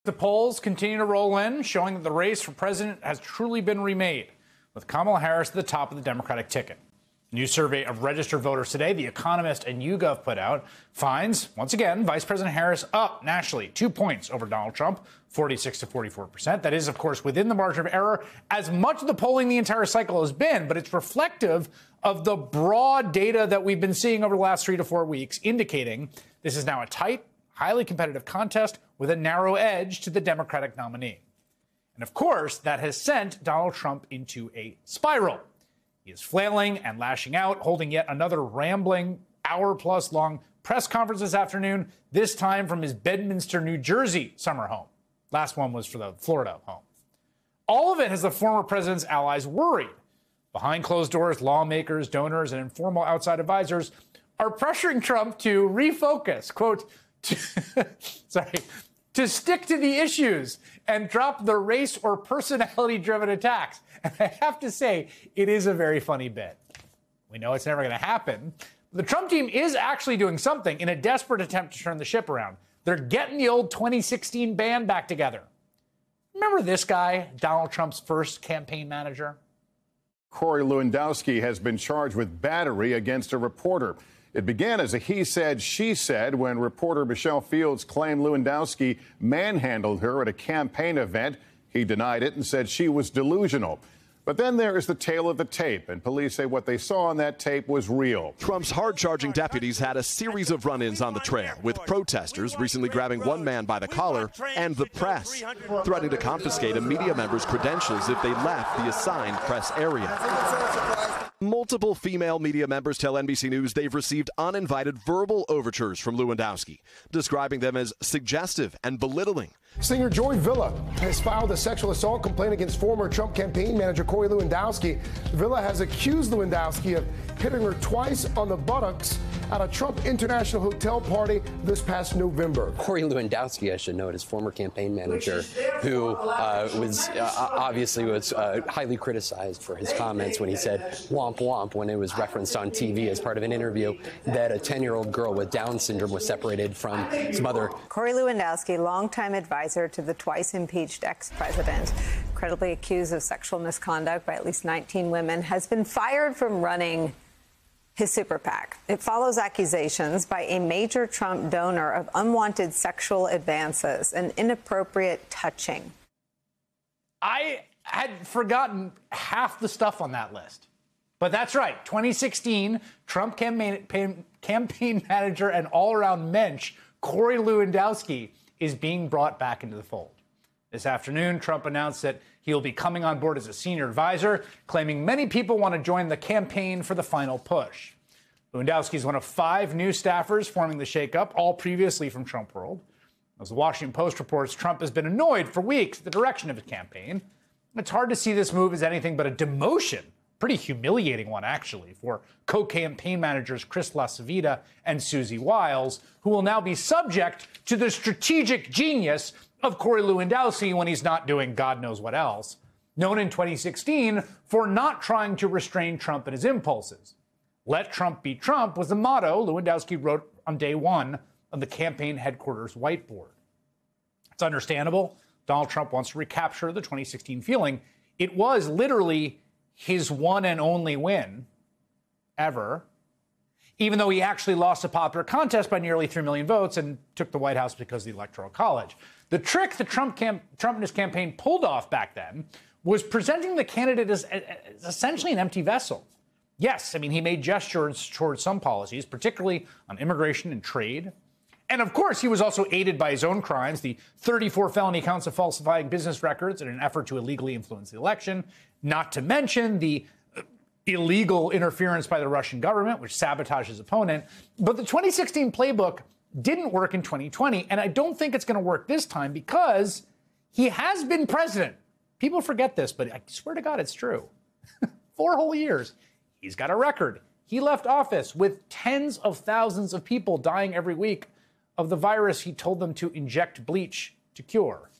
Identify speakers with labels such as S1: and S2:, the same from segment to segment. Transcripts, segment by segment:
S1: The polls continue to roll in, showing that the race for president has truly been remade, with Kamala Harris at the top of the Democratic ticket. A new survey of registered voters today, The Economist and YouGov put out, finds, once again, Vice President Harris up nationally 2 points over Donald Trump, 46 to 44%. That is, of course, within the margin of error, as much of the polling the entire cycle has been, but it's reflective of the broad data that we've been seeing over the last 3 to 4 weeks, indicating this is now a tight, highly competitive contest with a narrow edge to the Democratic nominee. And of course, that has sent Donald Trump into a spiral. He is flailing and lashing out, holding yet another rambling, hour-plus long press conference this afternoon, this time from his Bedminster, New Jersey summer home. Last one was for the Florida home. All of it has the former president's allies worried. Behind closed doors, lawmakers, donors, and informal outside advisors are pressuring Trump to refocus, quote, to stick to the issues and drop the race or personality-driven attacks. And I have to say, it is a very funny bit. We know it's never going to happen. The Trump team is actually doing something in a desperate attempt to turn the ship around. They're getting the old 2016 band back together. Remember this guy, Donald Trump's first campaign manager?
S2: Corey Lewandowski has been charged with battery against a reporter. It began as a he said, she said when reporter Michelle Fields claimed Lewandowski manhandled her at a campaign event. He denied it and said she was delusional. But then there is the tale of the tape, and police say what they saw on that tape was real.
S3: Trump's hard-charging deputies had a series of run-ins on the trail, with protesters recently grabbing one man by the collar and the press, threatening to confiscate a media member's credentials if they left the assigned press area. Multiple female media members tell NBC News they've received uninvited verbal overtures from Lewandowski, describing them as suggestive and belittling.
S4: Singer Joy Villa has filed a sexual assault complaint against former Trump campaign manager Corey Lewandowski. Villa has accused Lewandowski of hitting her twice on the buttocks at a Trump International Hotel party this past November.
S5: Corey Lewandowski, I should note, is former campaign manager who was highly criticized for his comments when he said womp womp when it was referenced on TV as part of an interview that a 10-year-old girl with Down syndrome was separated from his mother.
S6: Corey Lewandowski, longtime advisor to the twice impeached ex-president, credibly accused of sexual misconduct by at least 19 women, has been fired from running his super PAC. It follows accusations by a major Trump donor of unwanted sexual advances and inappropriate touching.
S1: I had forgotten half the stuff on that list. But that's right. 2016, Trump campaign manager and all-around mensch Corey Lewandowski is being brought back into the fold. This afternoon, Trump announced that he'll be coming on board as a senior advisor, claiming many people want to join the campaign for the final push. Lewandowski is one of 5 new staffers forming the shakeup, all previously from Trump World. As the Washington Post reports, Trump has been annoyed for weeks at the direction of his campaign. It's hard to see this move as anything but a demotion, pretty humiliating one, actually, for co-campaign managers Chris LaCivita and Susie Wiles, who will now be subject to the strategic genius of Corey Lewandowski when he's not doing God knows what else, known in 2016 for not trying to restrain Trump and his impulses. Let Trump be Trump was the motto Lewandowski wrote on day one of the campaign headquarters whiteboard. It's understandable. Donald Trump wants to recapture the 2016 feeling. It was literally his one and only win ever, even though he actually lost a popular contest by nearly 3 million votes and took the White House because of the Electoral College. The trick that Trump and his campaign pulled off back then was presenting the candidate as essentially an empty vessel. Yes, I mean, he made gestures towards some policies, particularly on immigration and trade. And of course, he was also aided by his own crimes, the 34 felony counts of falsifying business records in an effort to illegally influence the election, not to mention the illegal interference by the Russian government, which sabotaged his opponent. But the 2016 playbook didn't work in 2020, and I don't think it's going to work this time because he has been president. People forget this, but I swear to God, it's true. 4 whole years. He's got a record. He left office with tens of thousands of people dying every week of the virus he told them to inject bleach to cure.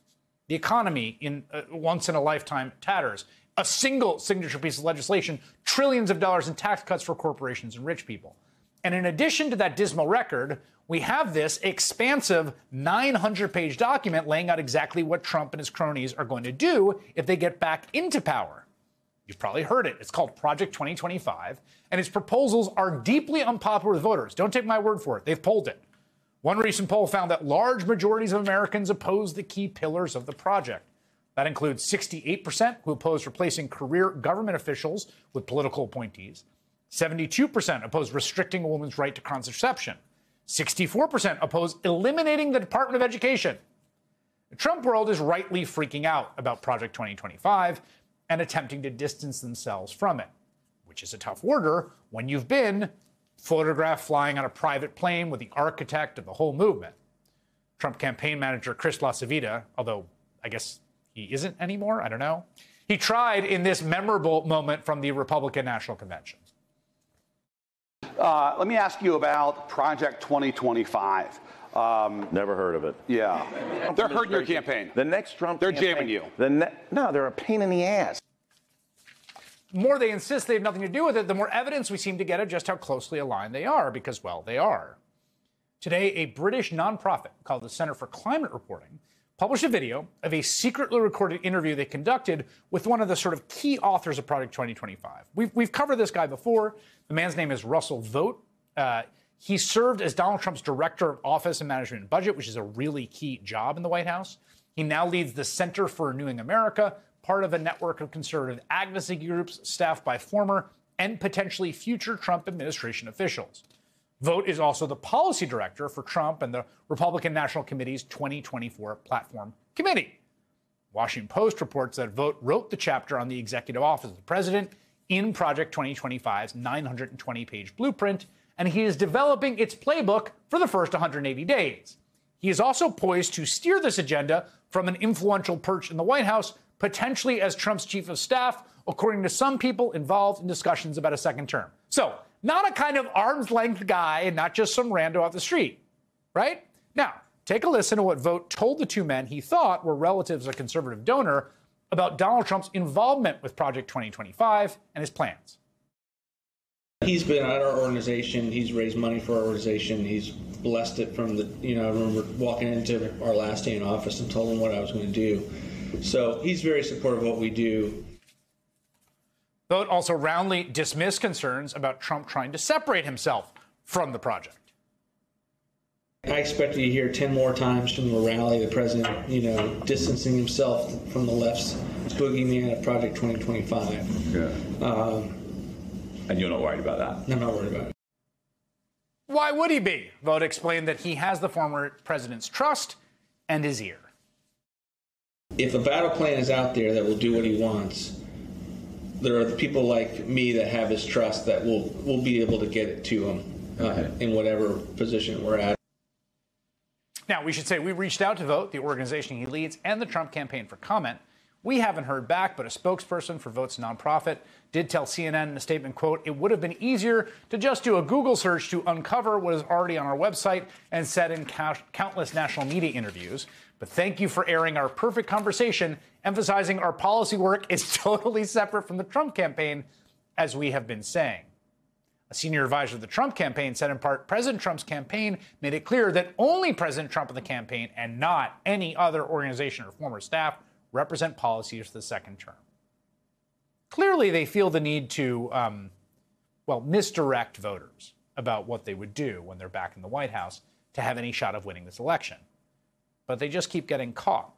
S1: The economy in once-in-a-lifetime tatters. A single signature piece of legislation, trillions of dollars in tax cuts for corporations and rich people. And in addition to that dismal record, we have this expansive 900-page document laying out exactly what Trump and his cronies are going to do if they get back into power. You've probably heard it. It's called Project 2025, and its proposals are deeply unpopular with voters. Don't take my word for it. They've polled it. One recent poll found that large majorities of Americans oppose the key pillars of the project. That includes 68% who oppose replacing career government officials with political appointees, 72% oppose restricting a woman's right to contraception, 64% oppose eliminating the Department of Education. The Trump world is rightly freaking out about Project 2025 and attempting to distance themselves from it, which is a tough order when you've been photographed flying on a private plane with the architect of the whole movement. Trump campaign manager Chris LaCivita, although I guess he isn't anymore, I don't know, he tried in this memorable moment from the Republican National Convention.
S7: Let me ask you about Project 2025.
S8: Never heard of it.
S7: Yeah. They're hurting your campaign.
S8: The next Trump
S7: They're
S8: campaign,
S7: jamming you.
S8: No, they're a pain in the ass.
S1: The more they insist they have nothing to do with it, the more evidence we seem to get of just how closely aligned they are, because, well, they are. Today, a British nonprofit called the Center for Climate Reporting published a video of a secretly recorded interview they conducted with one of the sort of key authors of Project 2025. We've covered this guy before. The man's name is Russell Vought. He served as Donald Trump's Director of Office and Management and Budget, which is a really key job in the White House. He now leads the Center for Renewing America, part of a network of conservative advocacy groups staffed by former and potentially future Trump administration officials. Vought is also the policy director for Trump and the Republican National Committee's 2024 Platform Committee. Washington Post reports that Vought wrote the chapter on the executive office of the president in Project 2025's 920-page blueprint, and he is developing its playbook for the first 180 days. He is also poised to steer this agenda from an influential perch in the White House, potentially as Trump's chief of staff, according to some people involved in discussions about a second term. So, not a kind of arm's-length guy and not just some rando off the street, right? Now, take a listen to what Vought told the two men he thought were relatives of a conservative donor about Donald Trump's involvement with Project 2025 and his plans.
S9: He's been at our organization. He's raised money for our organization. He's blessed it from the, I remember walking into our last day in office and told him what I was going to do. So he's very supportive of what we do.
S1: Vought also roundly dismissed concerns about Trump trying to separate himself from the project.
S9: I expect you to hear 10 more times from the rally, the president, distancing himself from the left's boogeyman of Project 2025.
S10: Yeah. And you're not worried about that?
S9: I'm not worried about it.
S1: Why would he be? Vought explained that he has the former president's trust and his ear.
S9: If a battle plan is out there that will do what he wants, there are the people like me that have his trust that will be able to get it to him in whatever position we're at.
S1: Now, we should say we reached out to Vought, the organization he leads, and the Trump campaign for comment. We haven't heard back, but a spokesperson for Vought's nonprofit did tell CNN in a statement, quote, "It would have been easier to just do a Google search to uncover what is already on our website and said in countless national media interviews. But thank you for airing our perfect conversation, emphasizing our policy work is totally separate from the Trump campaign, as we have been saying." A senior advisor of the Trump campaign said in part, President Trump's campaign made it clear that only President Trump and the campaign and not any other organization or former staff represent policies for the second term. Clearly, they feel the need to, misdirect voters about what they would do when they're back in the White House to have any shot of winning this election. But they just keep getting caught.